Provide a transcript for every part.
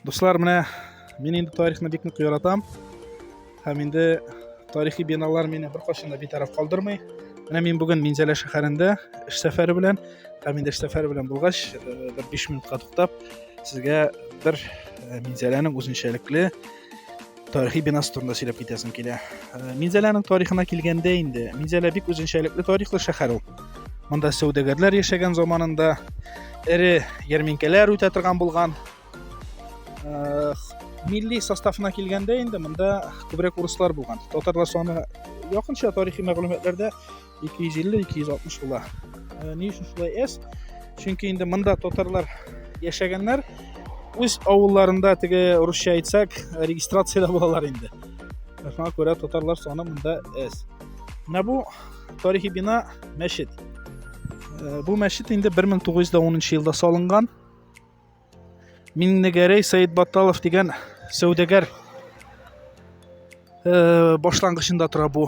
Достар, міне мен енді тарихны бек нык яратам. Һәм инде тарихи биналар мені бір кашында битараф калдырмый. Менә мин бүген Минзәлә шәһәрендә эш сәфәре белән, һәм инде эш сәфәре белән булгач, бер 5 минутка туктап, сезгә бер Минзәләнең үзенчәлекле тарихи бинасы турында сөйләп китәсем килә. Минзәләнең тарихына килгәндә инде, Минзәлә бик үзенчәлекле тарихлы шәһәр ул. Монда сәүдәгәрләр яшәгән заманында эре ярминкәләр үтә торган булган. Милли составына килгәндә инде монда күбрәк урыслар булган. Татарлар саны якынча тарихи мәгълүматларда 250-260 була. Ни өчен шулай эс? Чөнки инде монда татарлар яшәгәннәр үз авылларында теге русча әйтсәк, регистрациядә булалар инде. Шуңа күрә татарлар саны монда эс. Менә бу тарихи бина мәчет. Бу мәчет инде 1910 елда салынган. Миннегәрәй Сәйит Батталов дигән сәүдәгәр башлангычында тора бу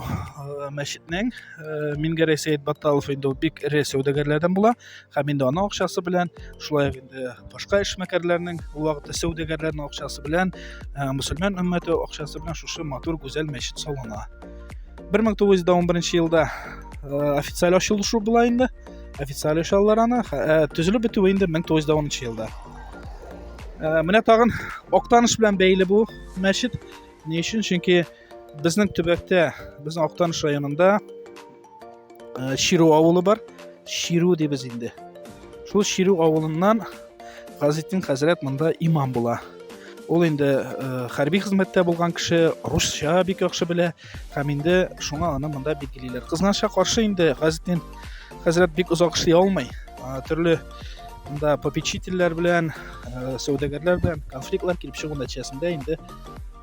мәчетнең. Миннегәрәй Сәйит Батталов инде бик эре сәүдәгәрләрдән була. Һәм инде аның акчасы белән, шулай инде башка эшмәкәрләрнең ул вакытта сәүдәгәрләрнең акчасы белән, мөселман өммәте акчасы белән шушы матур гүзәл мәчет салына. 1911 елда официаль ачылышы була инде. Официаль ачалар аны, төзелеп бетүе инде 1910 елда. Менә тагын Актаныш белән бәйле бу мәчет. Ни өчен? Чөнки безнең төбәктә, безнең Актаныш районында Ширу авылы бар. Ширу дибез инде. Шул Ширу авылыннан Газетдин хәзрәт монда имам була. Ул инде хәрби хезмәттә булган кеше, русча бик яхшы белә. Һәм инде шуңа аны монда билгелиләр. Кызганычка каршы инде Газетдин хәзрәт бик озак эшли алмый. Төрле монда попечительләр белән, сәүдәгәрләр белән конфликтлар килеп чыгу нәтиҗәсендә инде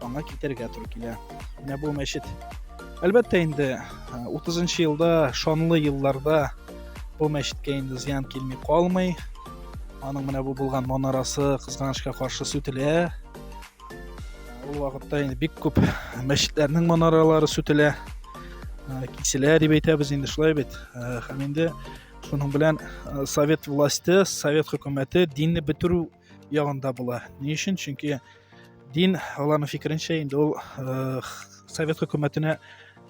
аңа китәргә туры килә. Менә бу мәчет. Әлбәттә инде 30 елда, шанлы елларда бу мәчеткә инде зыян килми калмый. Аның менә бу булган манарасы кызганычка каршы сүтелә. Ул вакытта инде бик күп мәчетләрнең манаралары сүтелә. Киселә дип әйтәбез инде, шулай бит. Һәм инде шуның белән совет власте, совет хөкүмәте динне бетерү ягында була. Ни өчен? Чөнки дин, аларның фикеренчә, инде ул совет хөкүмәтенә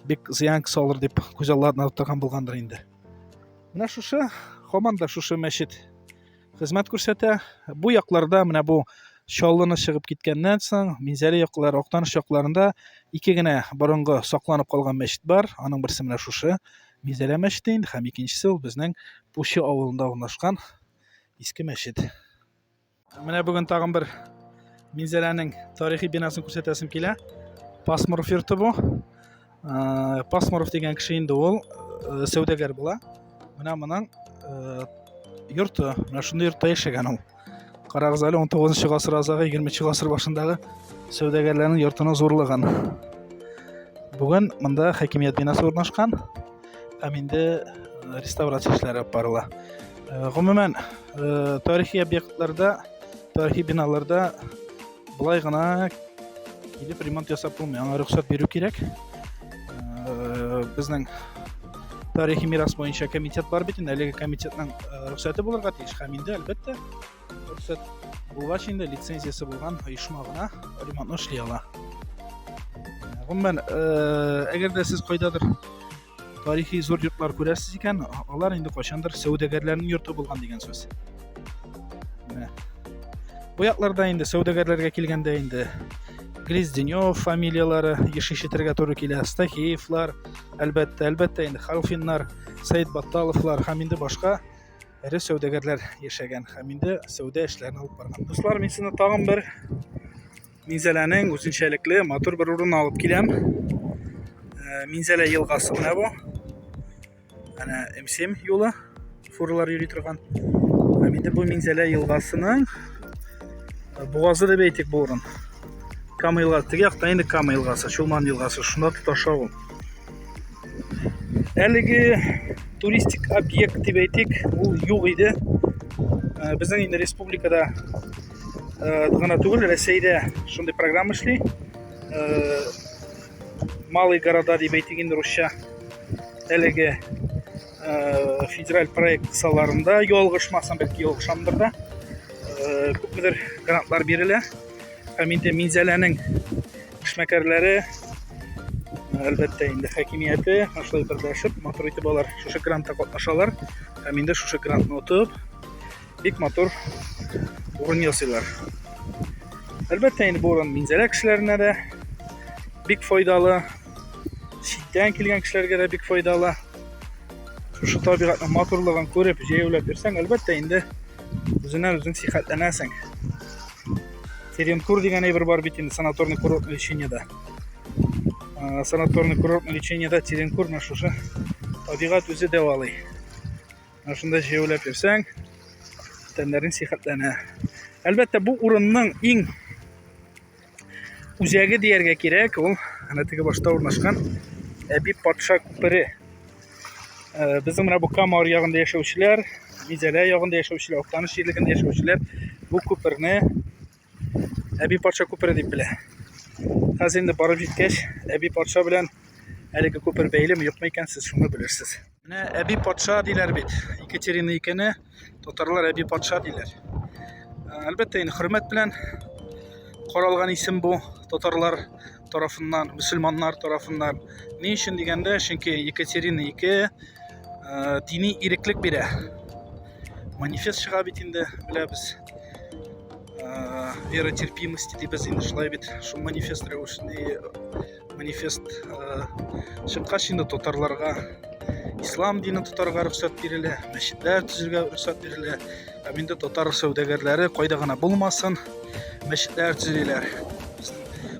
бик зыян салыр дип күз алдына тотарган булгандыр инде. Менә шушы һаман да шушы мәчет хезмәт күрсәтә. Бу якларда менә бу Чаллыны чыгып киткәннән соң Минзәлә яклары, Актаныш якларында ике генә борынгы сакланып калган мәчет бар. Аның берсе менә шушы Минзәлә мәчете инде, һәм икенчесе ул безнең Пучи авылында урнашкан иске мәчет. Менә бүген тагын бер Минзәләнең тарихи бинасын күрсәтәсем килә. Пасмуров йорты бу. Пасмуров дигән кеше инде ул сәүдәгәр була. Менә моның йорты, менә шундый йортта яшәгән ул. Карагыз әле 19 гасыр азагы, 20 гасыр башындагы сәүдәгәрләрнең йортына зурлыгын. Бүген монда хакимият бинасы урнашкан. Һәм инде реставрация эшләре алып барыла. Гомумән, тарихи объектларда, тарихи биналарда булай гына килеп ремонт ясап булмый. Аңа рөхсәт бирү кирәк. Безнең тарихи мирас буенча комитет бар бит инде. Әлеге комитетның рөхсәте булырга тиеш. Һәм инде әлбәттә рөхсәт булгач инде лицензиясе булган оешма гына ремонтны эшли ала. Гомумән, әгәр дә сез кайдадыр тарихи зур йортлар күрәсез икән, алар инде кайчандыр сәүдәгәрләрнең йорты булган дигән сүз. Бу якларда инде сәүдәгәрләргә килгәндә инде Гризденев фамилиялары еш ишетергә туры килә. Стахеевлар, әлбәттә инде Халфиннар, Сәйит Батталовлар һәм инде башка эре сәүдәгәрләр яшәгән һәм инде сәүдә эшләрен алып барган. Дуслар, мин сезне тагын бер Минзәләнең үзенчәлекле матур бер урынына алып киләм. Минзәлә елгасы менә бу. Әнә М7 юлы, фуралар йөри торган. Һәм инде бу Минзәлә елгасының бугазы дип әйтик бу урын. Кама елгасы, теге якта инде Кама елгасы, Чулман елгасы, шунда тоташа ул. Әлеге туристик объект дип әйтик, ул юк иде. Безнең инде республикада гына түгел, Рәсәйдә шундый программа эшли. Малый города дип әйтик инде русча. Әлеге федераль проект кысаларында ялгышмасам, бәлки ялгышамдыр да. Күпмедер грантлар бирелә. һәм инде Минзәләнең эшмәкәрләре, әлбәттә инде хакимияте шулай берләшеп матур итеп алар шушы грантта катнашалар һәм инде шушы грантны утып бик матур урын ясыйлар. Әлбәттә инде бу урын Минзәлә кешеләренә дә бик файдалы, читтән килгән кешеләргә дә бик файдалы. Шушы табигатьнең матурлыгын күреп, җәяүләп йөрсәң, әлбәттә инде үзеннән үзең сихәтләнәсең. Теренкур дигән әйбер бар бит инде санаторный курортный лечениедә. Санаторный курортный лечениедә Теренкур шушы табигать үзе дәвалый. Шунда җәяүләп йөрсәң, тәннәрең сихәтләнә. Әлбәттә бу урынның иң үзәге дияргә кирәк, ул ана теге башта урнашкан Әби патша күпере. Безнең менә бу Камар ягында яшәүчеләр, Минзәлә ягында яшәүчеләр, Актаныш җирлегендә яшәүчеләр бу күперне Әби патша күпере дип белә. Хәзер инде барып җиткәч, Әби патша белән әлеге күпер бәйлеме юкмы икән, сез шуны белерсез. Менә Әби патша диләр бит. Екатерина икәне татарлар Әби патша диләр. Әлбәттә инде хөрмәт белән каралган исем бу татарлар тарафыннан, мөселманнар тарафыннан. Ни өчен дигәндә, чөнки Екатерина II дини иреклек бирә. Манифест чыга бит инде, беләбез. Вера терпимости дибез инде шулай бит. Шул манифест рәвешендә манифест чыккач инде татарларга ислам динен тотарга рөхсәт бирелә, мәчетләр төзергә рөхсәт бирелә. Һәм инде татар сәүдәгәрләре кайда гына булмасын, мәчетләр төзиләр.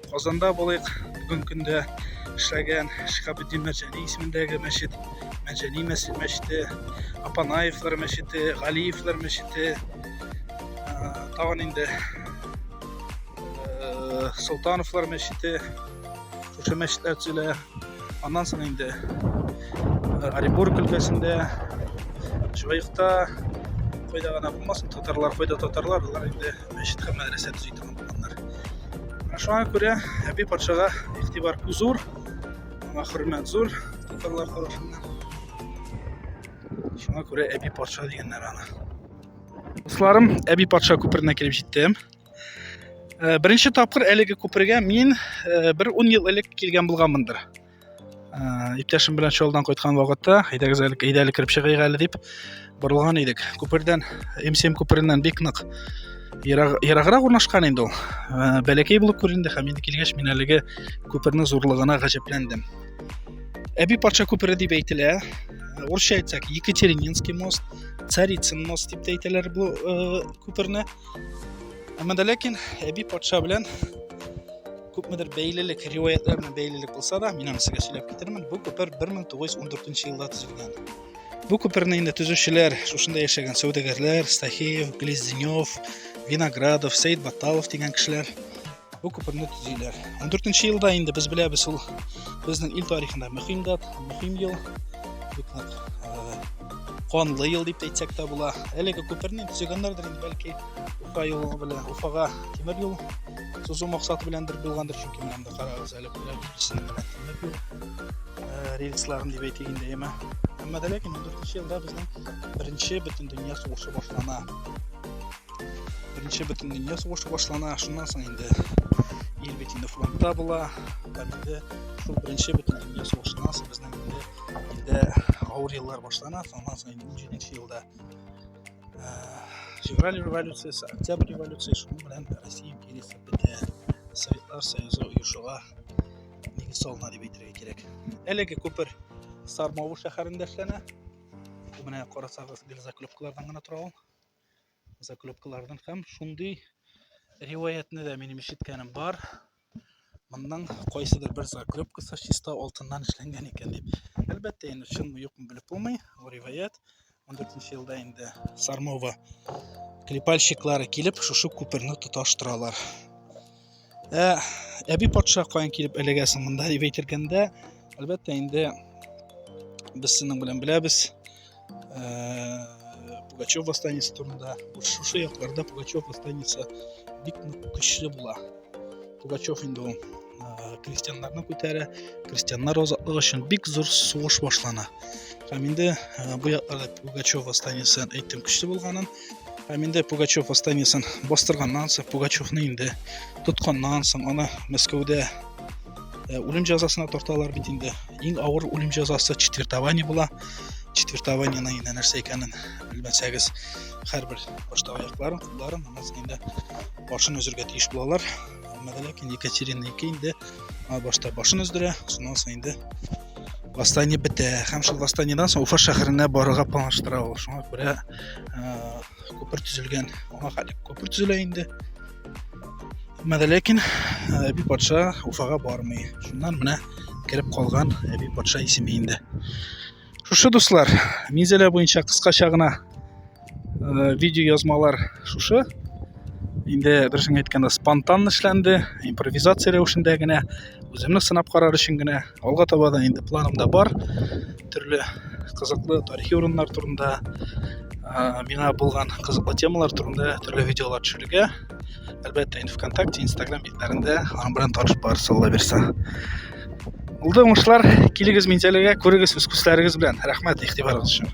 Казанда булыйк, бүген көндә эшләгән Шиһабетдин Мәрҗани исемендәге мәчет, Мәрҗани мәчете, Апанаевлар мәчете, Галиевлар мәчете, тагын инде Солтановлар мәчете, шушы мәчетләр төзелә. Аннан соң инде Оренбург өлкәсендә, Җуайыкта, кайда гына булмасын, татарлар, кайда татарлар, алар инде мәчет һәм мәдрәсә төзи торган булганнар. Шуңа күрә Әби патшага игътибар зур, аңа хөрмәт зур татарлар тарафыннан. Шуңа күрә Әби патша дигәннәр аны. Дусларым, Әби патша күперенә килеп җиттем. Беренче тапкыр әлеге күпергә мин бер 10 ел элек килгән булганмындыр. Иптәшем белән чалдан кайткан вакытта, әйдәгез әле кирип чыгыйк әле дип борылган идек. Күпердән, МСМ күпереннән бик нык ераграк урнашкан инде ул. Бәләкәй булып күренде һәм инде килгәч мин әлеге күпернең зурлыгына гаҗәпләндем. Әби патша күпере дип әйтелә. Урысча әйтсәк, Екатерининский мост, Царицын мост дип әйтәләр бу күперне. Әмма дә ләкин Әби патша белән күпмедер бәйлелек, риваятлар белән бәйлелек булса да, мин аны сезгә сөйләп китермен. Бу күпер 1914 елда төзелгән. Бу күперне инде төзүчеләр, шушында яшәгән сәүдәгәрләр, Стахеев, Глезденев, Виноградов, Сәйд Баталов дигән кешеләр бу күперне төзиләр. 14 елда инде без беләбез, ул безнең ил тарихында мөһим дат, мөһим ел, бик канлы ел дип әйтсәк тә була. Әлеге күперне төзегәннәрдер инде, бәлки Уфа юлы белән, Уфага тимер юл сузу максаты беләндер булгандыр, чөнки менә карагыз әле белән тимер юл рельсларын дип әйтик инде, әмма дә ләкин 14 елда безнең беренче бөтен дөнья сугышы башлана. Беренче бөтен дөнья сугышы башлана, шуннан соң инде ил бит инде фронтта була. Һәм инде шул беренче бөтен дөнья сугышыннан соң безнең илдә авыр еллар башлана. Шуннан соң 17 елда февраль революциясе, октябрь революциясе, шуның белән Россия империясы бетә. Советлар Союзы оешуга нигез салына дип әйтергә кирәк. Әлеге күпер Сармавы шәһәрендә эшләнә. Бу менә карасагыз, гел заклепкалардан гына тора ул. Заклепкалардан һәм шундый риваятны да минем ишеткәнем бар. Монның кайсыдыр бер заклепкасы чиста алтыннан эшләнгән икән дип. Әлбәттә, инде чынмы юкмы белеп булмый. Бу риваят 14 елда инде Сармова клепальщиклары килеп, шушы күперне тоташтыралар. Әби патша каян килеп эләгәсең монда дип әйтергәндә, әлбәттә инде без синең белән беләбез. Пугачев восстаниесе турында, шушы якларда Пугачев восстаниесе бик көчле була. Пугачев инде ул крестьяннарны күтәрә, крестьяннар азатлыгы өчен бик зур сугыш башлана. Һәм инде бу якларда Пугачев восстаниесен әйттем көчле булганын, Әминде Пугачев останесын бастырғаннан соң, Пугачевны инде тотканнан соң, аны Мәскәүдә үлем жазасына тарталар бит инде. Иң авыр үлем жазасы четвертование була. Четвертованиеның инде нәрсә икәнен белмәсәгез, һәрбер башта аякларын, кулларын, аннан соң инде башын өзергә тиеш булалар. Ләкин Екатерина II инде башта башын өздерә, шуннан соң инде восстание бетә. Һәм шул восстаниедан соң Уфа шәһәренә барырга планлаштыра ул. Шуңа күрә күпер төзелгән. Аңа хәле күпер төзелә инде. Ләкин Әби патша Уфага бармый. Шуннан менә киреп калган Әби патша исеме инде. Шушы дуслар, мизелә буенча кыскача гына видео язмалар шушы. Инде дөресен әйткәндә спонтан эшләнде, импровизация рәвешендә генә, үземне сынап карар өчен генә. Алга таба да инде планымда бар. Төрле кызыклы тарихи урыннар турында, миңа булган кызыклы темалар турында төрле видеолар төшерергә. Әлбәттә, инде ВКонтакте, Инстаграм битләрендә аның белән танышып барырсыз, Алла бирсә. Булды уңышлар, килегез Минзәләгә, күрегез үз күзләрегез белән. Рәхмәт игътибарыгыз өчен.